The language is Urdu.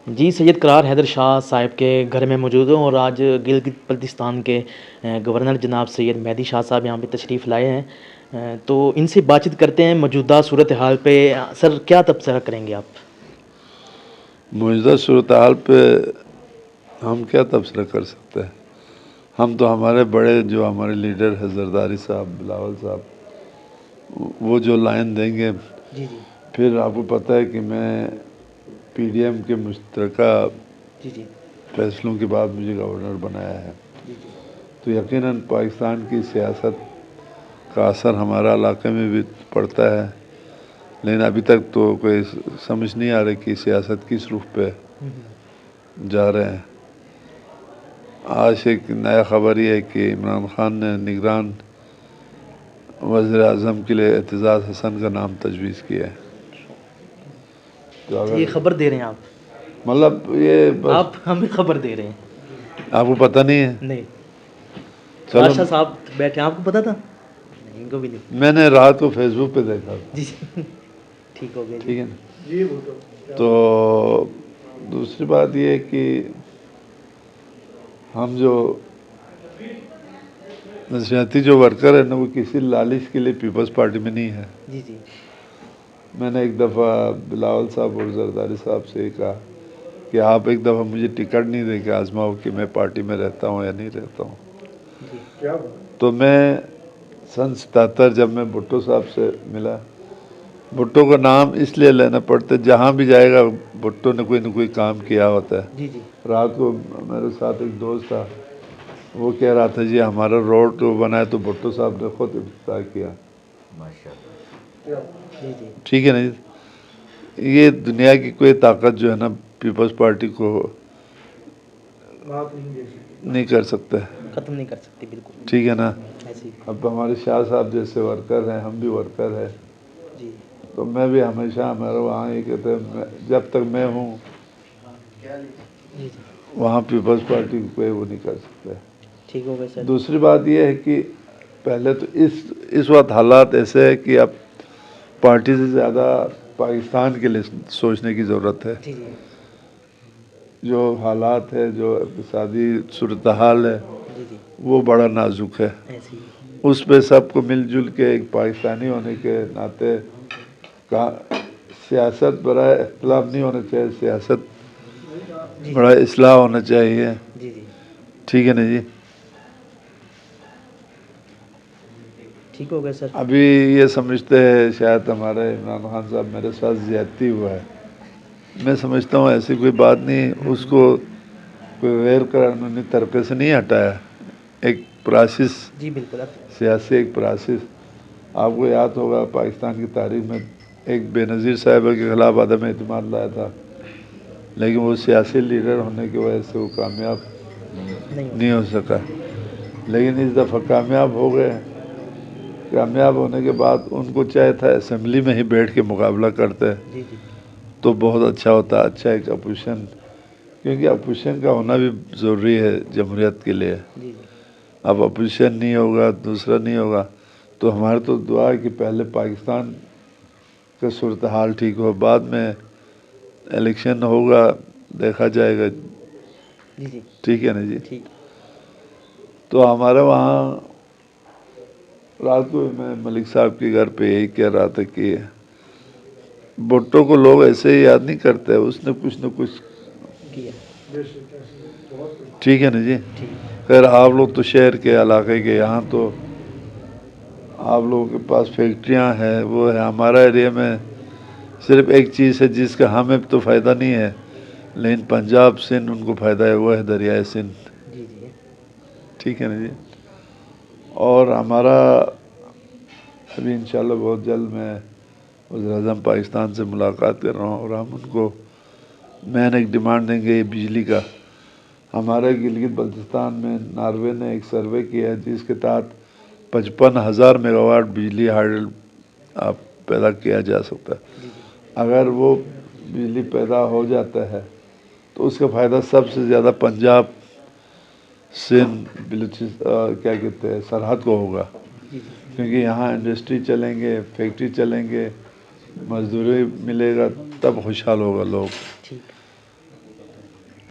جی سید قرار حیدر شاہ صاحب کے گھر میں موجود ہوں اور آج گلگت بلتستان کے گورنر جناب سید مہدی شاہ صاحب یہاں پہ تشریف لائے ہیں، تو ان سے بات چیت کرتے ہیں موجودہ صورتحال پہ۔ سر کیا تبصرہ کریں گے آپ؟ موجودہ صورتحال پہ ہم کیا تبصرہ کر سکتے ہیں؟ ہم تو ہمارے بڑے جو ہمارے لیڈر ہے زرداری صاحب، بلاول صاحب، وہ جو لائن دیں گے، جی جی پھر آپ کو پتہ ہے کہ میں پی ڈی ایم کے مشترکہ جی جی فیصلوں کے بعد مجھے گورنر بنایا ہے، جی جی تو یقیناً پاکستان کی سیاست کا اثر ہمارا علاقے میں بھی پڑتا ہے، لیکن ابھی تک تو کوئی سمجھ نہیں آ رہی کہ سیاست کس رخ پہ جا رہے ہیں۔ آج ایک نیا خبر یہ ہے کہ عمران خان نے نگران وزیر اعظم کے لیے اعتزاز حسن کا نام تجویز کیا ہے۔ تو اگر یہ خبر دے رہے ہیں آپ؟ مطلب یہ بس آپ ہمیں خبر دے رہے ہیں؟ آپ کو پتہ نہیں ہے؟ نہیں، چلو بادشاہ صاحب بیٹھے ہیں، آپ کو پتا تھا؟ نہیں، ان کو بھی نہیں۔ میں نے رات کو فیس بک پہ دیکھا تھا۔ جی ٹھیک ہو گیا جی۔ ٹھیک ہے نا؟ تو دوسری بات یہ ہے کہ ہم جو نظریاتی جو ورکر ہے نا، وہ کسی لالچ کے لیے پیپلز پارٹی میں نہیں ہے۔ جی جی میں نے ایک دفعہ بلاول صاحب اور زرداری صاحب سے کہا کہ آپ ایک دفعہ مجھے ٹکٹ نہیں دے کے آزماؤ کہ میں پارٹی میں رہتا ہوں یا نہیں رہتا ہوں۔ جی تو میں سن 77 جب میں بھٹو صاحب سے ملا، بھٹو کا نام اس لیے لینا پڑتا ہے، جہاں بھی جائے گا بھٹو نے کوئی نہ کوئی کام کیا ہوتا ہے۔ جی جی رات کو میرے ساتھ ایک دوست تھا، وہ کہہ رہا تھا جی ہمارا روڈ تو بنا ہے تو بھٹو صاحب نے خود افتتاح کیا۔ جی جی ٹھیک ہے نا جی؟ یہ دنیا کی کوئی طاقت جو ہے نا پیپلز پارٹی کو نہیں کر سکتے، ختم نہیں کر سکتی، بالکل ٹھیک ہے نا؟ ایسی۔ اب ہمارے شاہ صاحب جیسے ورکر ہیں، ہم بھی ورکر ہیں، جی تو میں بھی ہمیشہ ہمارا وہاں یہ کہتے ہیں جب تک میں ہوں جی جی وہاں پیپلز پارٹی کو کوئی وہ نہیں کر سکتے۔ ٹھیک ہو گئے سر۔ دوسری بات یہ ہے کہ پہلے تو اس وقت حالات ایسے ہے کہ اب پارٹی سے زیادہ پاکستان کے لیے سوچنے کی ضرورت ہے۔ جی جی جو حالات ہے، جو اقتصادی صورتحال ہے، جی جی وہ بڑا نازک ہے۔ ایسی۔ اس پہ سب کو مل جل کے ایک پاکستانی ہونے کے ناطے کا سیاست برائے اختلاف نہیں ہونا چاہیے، سیاست جی بڑا اصلاح ہونا چاہیے۔ جی جی ٹھیک ہے نا جی؟ ٹھیک ہو گئے سر۔ ابھی یہ سمجھتے ہیں شاید ہمارے عمران خان صاحب میرے ساتھ زیادتی ہوا ہے، میں سمجھتا ہوں ایسی کوئی بات نہیں، اس کو کوئی غیر قانونی طریقے سے نہیں ہٹایا، ایک پروسیس، جی بالکل۔ سیاسی ایک پروسیس۔ آپ کو یاد ہوگا پاکستان کی تاریخ میں ایک بے نظیر صاحبہ کے خلاف عدم اعتماد لایا تھا، لیکن وہ سیاسی لیڈر ہونے کی وجہ سے وہ کامیاب نہیں ہو سکا، لیکن اس دفعہ کامیاب ہو گئے۔ کامیاب ہونے کے بعد ان کو چاہے تھا اسمبلی میں ہی بیٹھ کے مقابلہ کرتے جی جی تو بہت اچھا ہوتا، اچھا ایک اپوزیشن، کیونکہ اپوزیشن کا ہونا بھی ضروری ہے جمہوریت کے لیے۔ جی جی اب اپوزیشن نہیں ہوگا، دوسرا نہیں ہوگا، تو ہمارے تو دعا ہے کہ پہلے پاکستان کا صورتحال ٹھیک ہو، بعد میں الیکشن ہوگا، دیکھا جائے گا۔ جی جی ٹھیک ہے نا جی؟ ٹھیک۔ تو ہمارے وہاں رات کو میں ملک صاحب کے گھر پہ یہی کہہ رہا تھا کہ بھٹو کو لوگ ایسے ہی یاد نہیں کرتے، اس نے کچھ نہ کچھ کیا۔ ٹھیک ہے نا جی؟ ٹھیک۔ خیر آپ لوگ تو شہر کے علاقے کے، یہاں تو آپ لوگوں کے پاس فیکٹریاں ہیں، وہ ہے، ہمارا ایریا میں صرف ایک چیز ہے جس کا ہمیں تو فائدہ نہیں ہے، لیکن پنجاب سندھ ان کو فائدہ ہے، وہ ہے دریائے سندھ۔ جی جی ٹھیک ہے نا جی؟ اور ہمارا ابھی انشاءاللہ بہت جلد میں وزیر اعظم پاکستان سے ملاقات کر رہا ہوں، اور ہم ان کو مین ایک ڈیمانڈ دیں گے، یہ بجلی کا۔ ہمارے گلگت بلتستان میں ناروے نے ایک سروے کیا ہے جس کے تحت 55,000 میگا واٹ بجلی ہائیڈل آپ پیدا کیا جا سکتا ہے۔ جی جی اگر وہ بجلی پیدا ہو جاتا ہے تو اس کا فائدہ سب سے زیادہ پنجاب سندھ کیا کہتے ہیں سرحد کو ہوگا، جی جی کیونکہ یہاں انڈسٹری چلیں گے، فیکٹری چلیں گے، مزدوری ملے گا، تب خوشحال ہوگا لوگ۔ ٹھیک۔